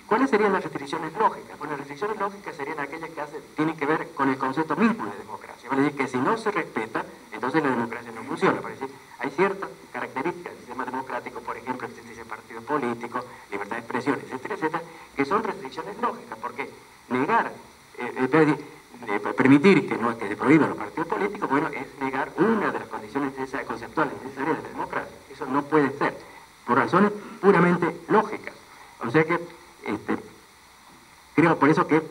¿Cuáles serían las restricciones lógicas? Bueno, las restricciones lógicas serían aquellas que tienen que ver con el concepto mismo de democracia. Es decir, que si no se respeta, entonces la democracia no funciona. Por decir, hay ciertas características del sistema democrático, por ejemplo, existencia de partido político, libertad de expresión, etcétera, etcétera, que son restricciones lógicas, porque negar, permitir que se prohíban los partidos políticos, bueno, es negar una de las condiciones conceptuales necesarias de la democracia. Eso no puede ser, por razones puramente lógicas. O sea que, creo por eso que,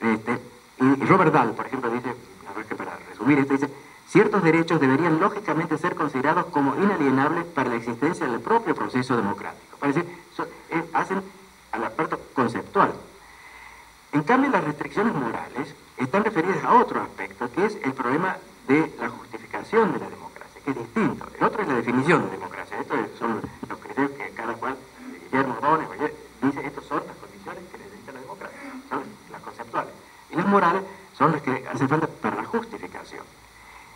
y Robert Dahl, por ejemplo, dice, a ver que para resumir esto, dice, ciertos derechos deberían lógicamente ser considerados como inalienables para la existencia del propio proceso democrático. Es decir, hacen al aspecto conceptual. En cambio, las restricciones morales están referidas a otro aspecto, que es el problema de la justificación de la democracia, que es distinto. El otro es la definición de democracia. Estos son los criterios que cada cual, Guillermo Donne, dice, estos son las condiciones que necesita la democracia, son las conceptuales. Y las morales son las que hacen falta para la justificación.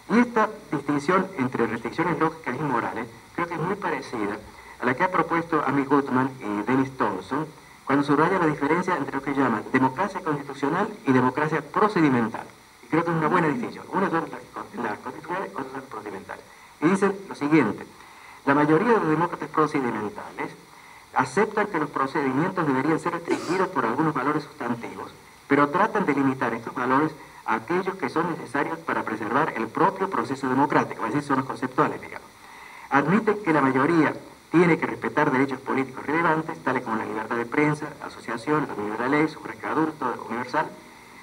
Y esta distinción entre restricciones lógicas y morales creo que es muy parecida a la que ha propuesto Amy Goodman y Dennis Thompson cuando subraya la diferencia entre lo que llaman democracia constitucional y democracia procedimental. Y creo que es una buena distinción. Una son las constitucionales, otras son las procedimentales. Y dicen lo siguiente: la mayoría de los demócratas procedimentales aceptan que los procedimientos deberían ser restringidos por algunos valores sustantivos, pero tratan de limitar estos valores a aquellos que son necesarios para preservar el propio proceso democrático, es decir, son los conceptuales, digamos. Admiten que la mayoría tiene que respetar derechos políticos relevantes, tales como la libertad de prensa, asociación, el dominio de la ley, sufragio adulto, universal,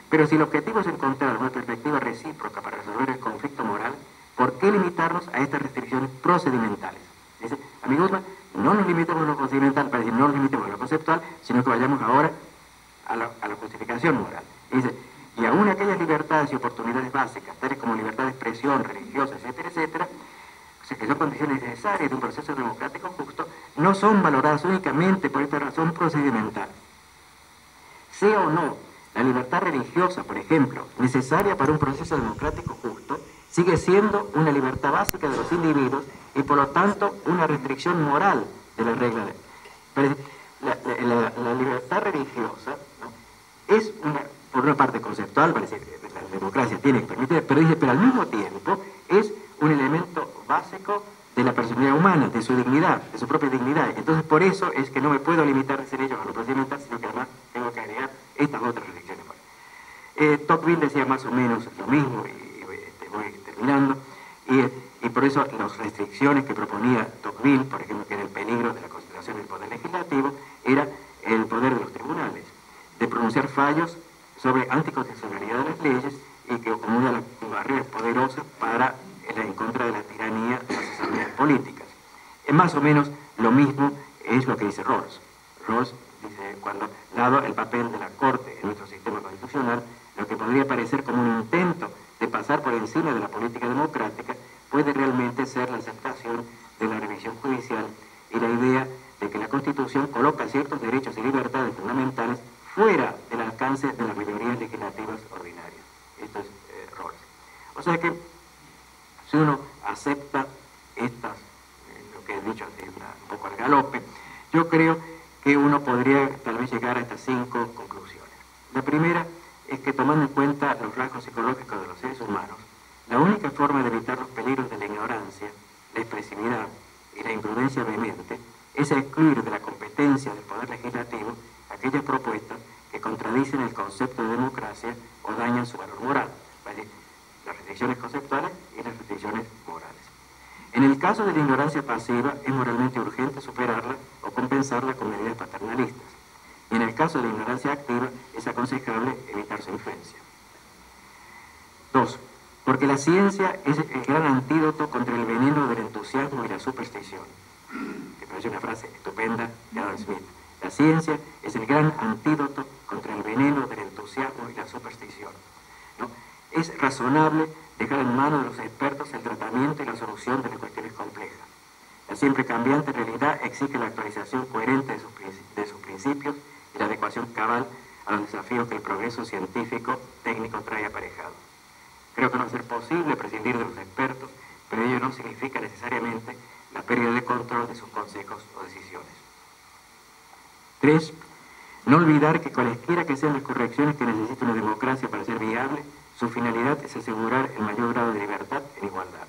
pero si el objetivo es encontrar una perspectiva recíproca para resolver el conflicto moral, ¿por qué limitarnos a estas restricciones procedimentales? Dice, amigos, no nos limitemos a lo procedimental, para decir, no nos limitemos a lo conceptual, sino que vayamos ahora a la justificación moral. Y dice, y aún aquellas libertades y oportunidades básicas, tales como libertad de expresión, religiosa, etcétera, etcétera, o sea, que son condiciones necesarias de un proceso democrático justo, no son valoradas únicamente por esta razón procedimental. Sea o no la libertad religiosa, por ejemplo, necesaria para un proceso democrático justo, sigue siendo una libertad básica de los individuos y por lo tanto una restricción moral de la regla de... La libertad religiosa, ¿no?, es por una parte conceptual, para decir que la democracia tiene que permitir, pero dice, pero al mismo tiempo es un elemento básico de la personalidad humana, de su dignidad, de su propia dignidad. Entonces, por eso es que no me puedo limitar a ser ellos a lo procedimental, sino que además tengo que agregar estas otras restricciones. Tocqueville decía más o menos lo mismo, y voy terminando, y por eso las restricciones que proponía Tocqueville, por ejemplo, que era el peligro de la concentración del poder legislativo, era el poder de los tribunales, de pronunciar fallos sobre anticonstitucionalidad de las leyes y que como una de las barreras poderosas para en contra de la tiranía de las asambleas políticas. Más o menos lo mismo es lo que dice Rawls. Rawls dice, cuando, dado el papel de la Corte en nuestro sistema constitucional, lo que podría parecer como un intento de pasar por encima de la política democrática puede realmente ser la aceptación de la revisión judicial y la idea de que la Constitución coloca ciertos derechos y libertades fundamentales fuera del alcance de las mayorías legislativas ordinarias. Esto es Rawls. O sea que si uno acepta estas, lo que he dicho así, un poco al galope, yo creo que uno podría tal vez llegar a estas 5 conclusiones. La primera es que, tomando en cuenta los rasgos psicológicos de los seres humanos, la única forma de evitar los peligros de la ignorancia, la expresividad y la imprudencia vehemente es excluir de la competencia del poder legislativo aquellas propuestas que contradicen el concepto de democracia o dañan su valor moral, ¿vale?, las restricciones conceptuales y las restricciones morales. En el caso de la ignorancia pasiva, es moralmente urgente superarla o compensarla con medidas paternalistas. Y en el caso de la ignorancia activa, es aconsejable evitar su influencia. 2. Porque la ciencia es el gran antídoto contra el veneno del entusiasmo y la superstición. Que parece una frase estupenda de Adam Smith. La ciencia es el gran antídoto contra el veneno del entusiasmo y la superstición, ¿no? Es razonable dejar en manos de los expertos el tratamiento y la solución de las cuestiones complejas. La siempre cambiante realidad exige la actualización coherente de sus principios y la adecuación cabal a los desafíos que el progreso científico técnico trae aparejado. Creo que no va a ser posible prescindir de los expertos, pero ello no significa necesariamente la pérdida de control de sus consejos o decisiones. 3. No olvidar que cualesquiera que sean las correcciones que necesita una democracia para ser viable, su finalidad es asegurar el mayor grado de libertad en igualdad.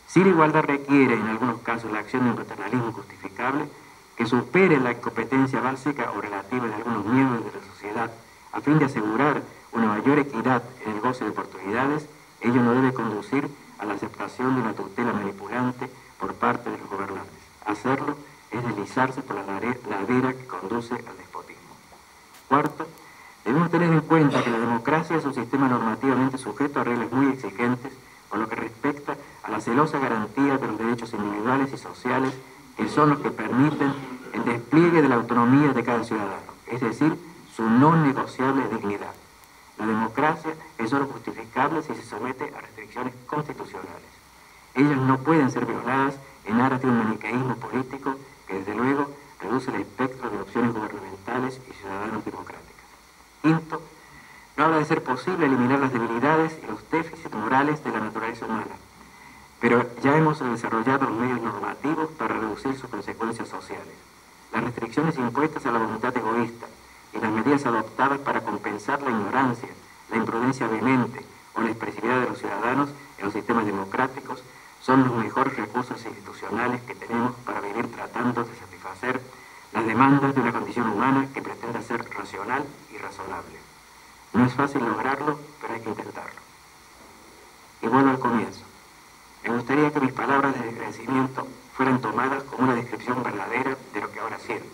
Si la igualdad requiere, en algunos casos, la acción de un paternalismo justificable, que supere la competencia básica o relativa de algunos miembros de la sociedad, a fin de asegurar una mayor equidad en el goce de oportunidades, ello no debe conducir a la aceptación de una tutela manipulante por parte de los gobernantes. Hacerlo es deslizarse por la ladera que conduce al despotismo. Cuarto, debemos tener en cuenta que la democracia es un sistema normativamente sujeto a reglas muy exigentes por lo que respecta a la celosa garantía de los derechos individuales y sociales que son los que permiten el despliegue de la autonomía de cada ciudadano, es decir, su no negociable dignidad. La democracia es solo justificable si se somete a restricciones constitucionales. Ellas no pueden ser violadas en aras de un maniqueísmo político que desde luego reduce el espectro de opciones gubernamentales y ciudadanos democráticas. Quinto, no habla de ser posible eliminar las debilidades y los déficits morales de la naturaleza humana, pero ya hemos desarrollado los medios normativos para reducir sus consecuencias sociales. Las restricciones impuestas a la voluntad egoísta y las medidas adoptadas para compensar la ignorancia, la imprudencia vehemente o la expresividad de los ciudadanos en los sistemas democráticos son los mejores recursos institucionales que tenemos para vivir tratando de satisfacer las demandas de una condición humana que pretenda ser racional y razonable. No es fácil lograrlo, pero hay que intentarlo. Y vuelvo al comienzo. Me gustaría que mis palabras de agradecimiento fueran tomadas como una descripción verdadera de lo que ahora siento.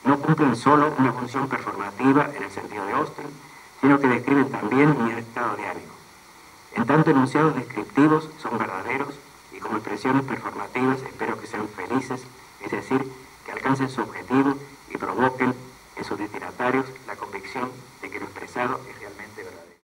No cumplen solo una función performativa en el sentido de Austin, sino que describen también mi estado de ánimo. En tanto, enunciados descriptivos son verdaderos y como expresiones performativas espero que sean felices, es decir, que alcancen su objetivo y provoquen en sus destinatarios la convicción de que lo expresado es